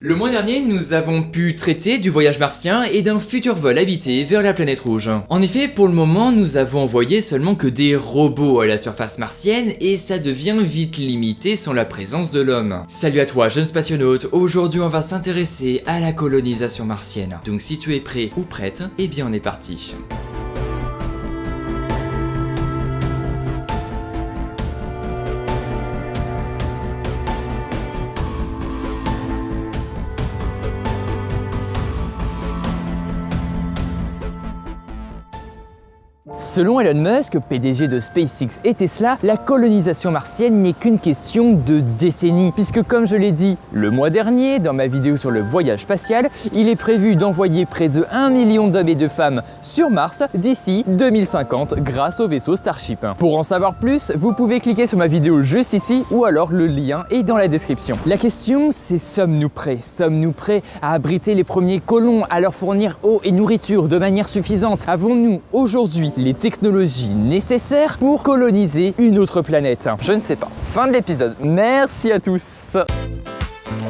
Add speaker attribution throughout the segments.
Speaker 1: Le mois dernier, nous avons pu traiter du voyage martien et d'un futur vol habité vers la planète rouge. En effet, pour le moment, nous avons envoyé seulement que des robots à la surface martienne et ça devient vite limité sans la présence de l'homme. Salut à toi, jeune spationaute, aujourd'hui on va s'intéresser à la colonisation martienne. Donc si tu es prêt ou prête, eh bien on est parti.
Speaker 2: Selon Elon Musk, PDG de SpaceX et Tesla, la colonisation martienne n'est qu'une question de décennies, puisque comme je l'ai dit le mois dernier dans ma vidéo sur le voyage spatial, il est prévu d'envoyer près de 1 million d'hommes et de femmes sur Mars d'ici 2050 grâce au vaisseau Starship. Pour en savoir plus, vous pouvez cliquer sur ma vidéo juste ici ou alors le lien est dans la description. La question c'est sommes-nous prêts? Sommes-nous prêts à abriter les premiers colons, à leur fournir eau et nourriture de manière suffisante? Avons-nous aujourd'hui les technologies nécessaires pour coloniser une autre planète? Je ne sais pas. Fin de l'épisode. Merci à tous.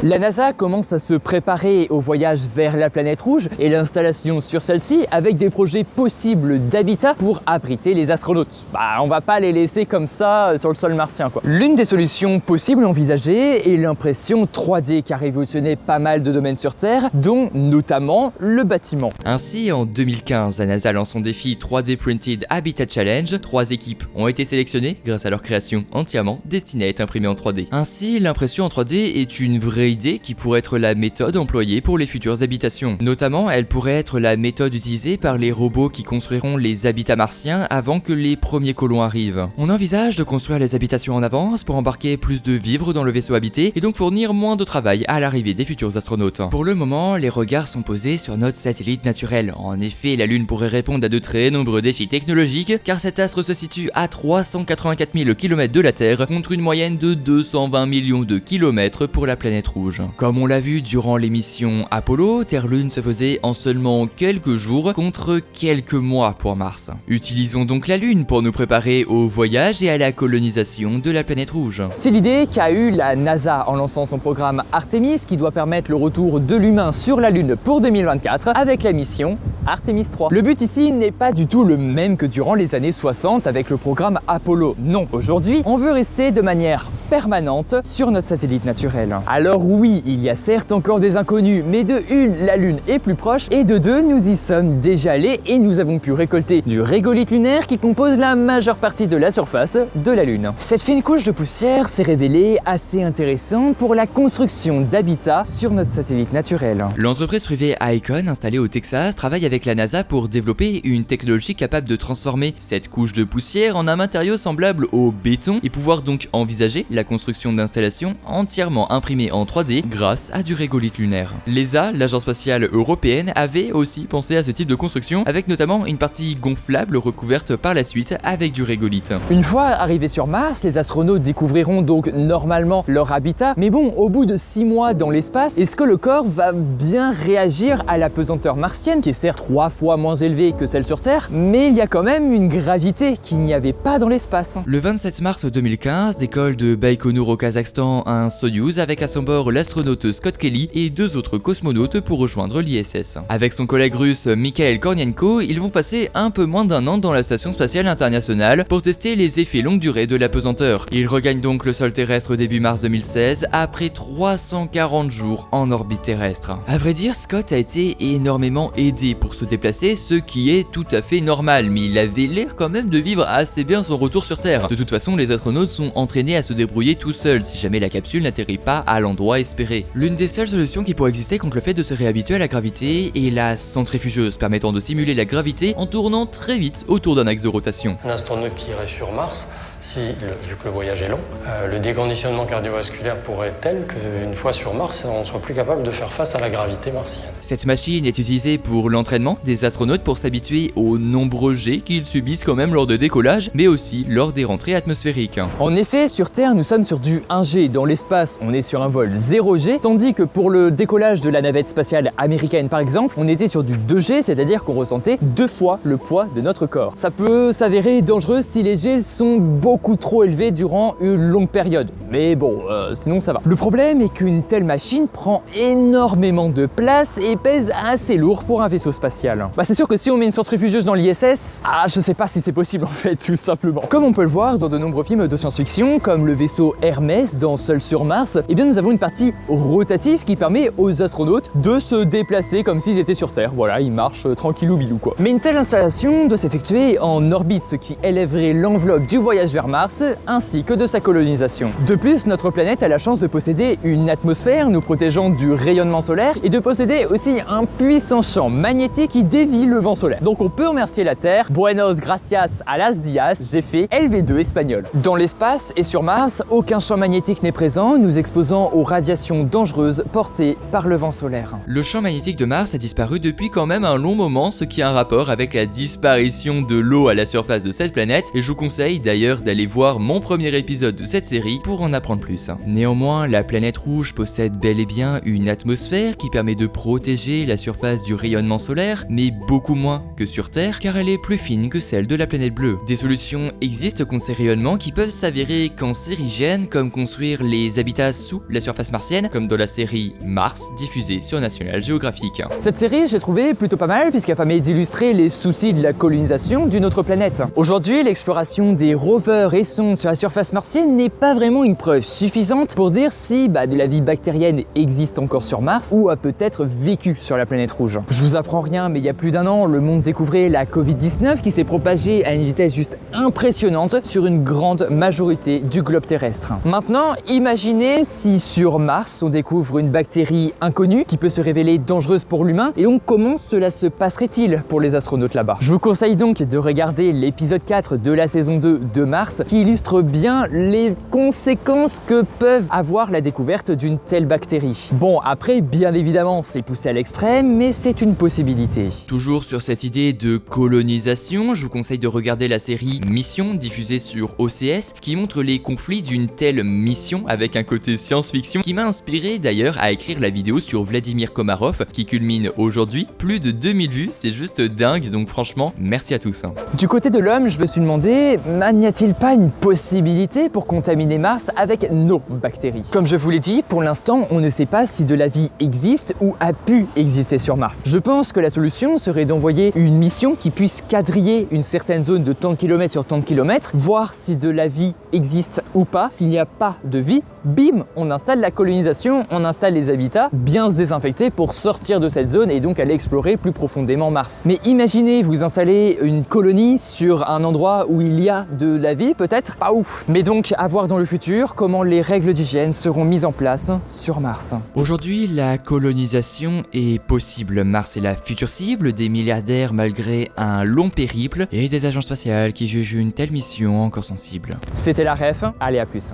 Speaker 2: La NASA commence à se préparer au voyage vers la planète rouge et l'installation sur celle-ci avec des projets possibles d'habitat pour abriter les astronautes. On va pas les laisser comme ça sur le sol martien quoi. L'une des solutions possibles envisagées est l'impression 3D qui a révolutionné pas mal de domaines sur Terre, dont notamment le bâtiment.
Speaker 1: Ainsi, en 2015, la NASA lance son défi 3D Printed Habitat Challenge. 3 équipes ont été sélectionnées grâce à leur création entièrement destinée à être imprimée en 3D. Ainsi, l'impression en 3D est une vraie idée qui pourrait être la méthode employée pour les futures habitations. Notamment, elle pourrait être la méthode utilisée par les robots qui construiront les habitats martiens avant que les premiers colons arrivent. On envisage de construire les habitations en avance pour embarquer plus de vivres dans le vaisseau habité et donc fournir moins de travail à l'arrivée des futurs astronautes. Pour le moment, les regards sont posés sur notre satellite naturel. En effet, la Lune pourrait répondre à de très nombreux défis technologiques car cet astre se situe à 384 000 km de la Terre contre une moyenne de 220 millions de kilomètres pour la planète rouge. Comme on l'a vu durant les missions Apollo, Terre-Lune se faisait en seulement quelques jours contre quelques mois pour Mars. Utilisons donc la Lune pour nous préparer au voyage et à la colonisation de la planète rouge.
Speaker 2: C'est l'idée qu'a eue la NASA en lançant son programme Artemis qui doit permettre le retour de l'humain sur la Lune pour 2024 avec la mission Artemis 3. Le but ici n'est pas du tout le même que durant les années 60 avec le programme Apollo. Non, aujourd'hui, on veut rester de manière permanente sur notre satellite naturel. Alors oui, il y a certes encore des inconnus, mais de une, la Lune est plus proche, et de deux, nous y sommes déjà allés et nous avons pu récolter du régolithe lunaire qui compose la majeure partie de la surface de la Lune. Cette fine couche de poussière s'est révélée assez intéressante pour la construction d'habitats sur notre satellite naturel.
Speaker 1: L'entreprise privée Icon, installée au Texas, travaille avec la NASA pour développer une technologie capable de transformer cette couche de poussière en un matériau semblable au béton et pouvoir donc envisager la construction d'installations entièrement imprimées en 3D grâce à du régolithe lunaire. L'ESA, l'agence spatiale européenne, avait aussi pensé à ce type de construction avec notamment une partie gonflable recouverte par la suite avec du régolithe.
Speaker 2: Une fois arrivés sur Mars, les astronautes découvriront donc normalement leur habitat, mais bon, au bout de 6 mois dans l'espace, est-ce que le corps va bien réagir à la pesanteur martienne qui est certes 3 fois moins élevée que celle sur Terre, mais il y a quand même une gravité qu'il n'y avait pas dans l'espace.
Speaker 1: Le 27 mars 2015, décolle de Baïkonour au Kazakhstan un Soyouz avec à son bord l'astronaute Scott Kelly et 2 autres cosmonautes pour rejoindre l'ISS. Avec son collègue russe Mikhail Kornienko, ils vont passer un peu moins d'1 an dans la station spatiale internationale pour tester les effets longue durée de la pesanteur. Ils regagnent donc le sol terrestre début mars 2016 après 340 jours en orbite terrestre. À vrai dire, Scott a été énormément aidé pour se déplacer, ce qui est tout à fait normal, mais il avait l'air quand même de vivre assez bien son retour sur Terre. De toute façon, les astronautes sont entraînés à se débrouiller tout seuls si jamais la capsule n'atterrit pas à l'endroit espéré. L'une des seules solutions qui pourrait exister contre le fait de se réhabituer à la gravité est la centrifugeuse, permettant de simuler la gravité en tournant très vite autour d'un axe de rotation.
Speaker 3: Un astronaute qui irait sur Mars, vu que le voyage est long, le déconditionnement cardiovasculaire pourrait être tel qu'une fois sur Mars, on ne soit plus capable de faire face à la gravité martienne.
Speaker 1: Cette machine est utilisée pour l'entraînement des astronautes pour s'habituer aux nombreux jets qu'ils subissent quand même lors de décollage, mais aussi lors des rentrées atmosphériques.
Speaker 2: En effet, sur Terre, nous sommes sur du 1G. Dans l'espace, on est sur un vol 0G, tandis que pour le décollage de la navette spatiale américaine par exemple, on était sur du 2G, c'est-à-dire qu'on ressentait 2 fois le poids de notre corps. Ça peut s'avérer dangereux si les jets sont beaucoup beaucoup trop élevé durant une longue période. Mais bon, sinon ça va. Le problème est qu'une telle machine prend énormément de place et pèse assez lourd pour un vaisseau spatial. Bah c'est sûr que si on met une centrifugeuse dans l'ISS, je sais pas si c'est possible en fait, tout simplement. Comme on peut le voir dans de nombreux films de science-fiction, comme le vaisseau Hermès dans Seul sur Mars, eh bien nous avons une partie rotative qui permet aux astronautes de se déplacer comme s'ils étaient sur Terre. Voilà, ils marchent tranquillou bilou quoi. Mais une telle installation doit s'effectuer en orbite, ce qui élèverait l'enveloppe du voyage vers Mars ainsi que de sa colonisation. De plus, notre planète a la chance de posséder une atmosphère nous protégeant du rayonnement solaire et de posséder aussi un puissant champ magnétique qui dévie le vent solaire. Donc on peut remercier la Terre. Buenos gracias a las dias, j'ai fait LV2 espagnol. Dans l'espace et sur Mars, aucun champ magnétique n'est présent, nous exposant aux radiations dangereuses portées par le vent solaire.
Speaker 1: Le champ magnétique de Mars a disparu depuis quand même un long moment, ce qui a un rapport avec la disparition de l'eau à la surface de cette planète, et je vous conseille d'ailleurs d'aller voir mon premier épisode de cette série pour en apprendre plus. Néanmoins, la planète rouge possède bel et bien une atmosphère qui permet de protéger la surface du rayonnement solaire, mais beaucoup moins que sur Terre, car elle est plus fine que celle de la planète bleue. Des solutions existent contre ces rayonnements qui peuvent s'avérer cancérigènes, comme construire les habitats sous la surface martienne, comme dans la série Mars, diffusée sur National Geographic.
Speaker 2: Cette série, j'ai trouvé plutôt pas mal, puisqu'elle permet d'illustrer les soucis de la colonisation d'une autre planète. Aujourd'hui, l'exploration des rovers et sondes sur la surface martienne n'est pas vraiment une preuve suffisante pour dire si de la vie bactérienne existe encore sur Mars ou a peut-être vécu sur la planète rouge. Je vous apprends rien, mais il y a plus d'un an, le monde découvrait la Covid-19 qui s'est propagée à une vitesse juste impressionnante sur une grande majorité du globe terrestre. Maintenant, imaginez si sur Mars, on découvre une bactérie inconnue qui peut se révéler dangereuse pour l'humain, et donc comment cela se passerait-il pour les astronautes là-bas? Je vous conseille donc de regarder l'épisode 4 de la saison 2 de Mars qui illustre bien les conséquences que peuvent avoir la découverte d'une telle bactérie. Bon, après, bien évidemment, c'est poussé à l'extrême, mais c'est une possibilité.
Speaker 1: Toujours sur cette idée de colonisation, je vous conseille de regarder la série Mission, diffusée sur OCS, qui montre les conflits d'une telle mission avec un côté science-fiction qui m'a inspiré d'ailleurs à écrire la vidéo sur Vladimir Komarov, qui culmine aujourd'hui, plus de 2000 vues, c'est juste dingue, donc franchement, merci à tous.
Speaker 2: Du côté de l'homme, je me suis demandé, n'y a-t-il pas une possibilité pour contaminer Mars avec nos bactéries? Comme je vous l'ai dit, pour l'instant, on ne sait pas si de la vie existe ou a pu exister sur Mars. Je pense que la solution serait d'envoyer une mission qui puisse quadriller une certaine zone de tant de kilomètres sur tant de kilomètres, voir si de la vie existe ou pas. S'il n'y a pas de vie, bim, on installe la colonisation, on installe les habitats, bien se désinfecter pour sortir de cette zone et donc aller explorer plus profondément Mars. Mais imaginez, vous installez une colonie sur un endroit où il y a de la vie, peut-être pas ouf. Mais donc, à voir dans le futur comment les règles d'hygiène seront mises en place sur Mars.
Speaker 1: Aujourd'hui, la colonisation est possible. Mars est la future cible des milliardaires malgré un long périple et des agences spatiales qui jugent une telle mission encore sensible.
Speaker 2: C'était la ref, allez à plus.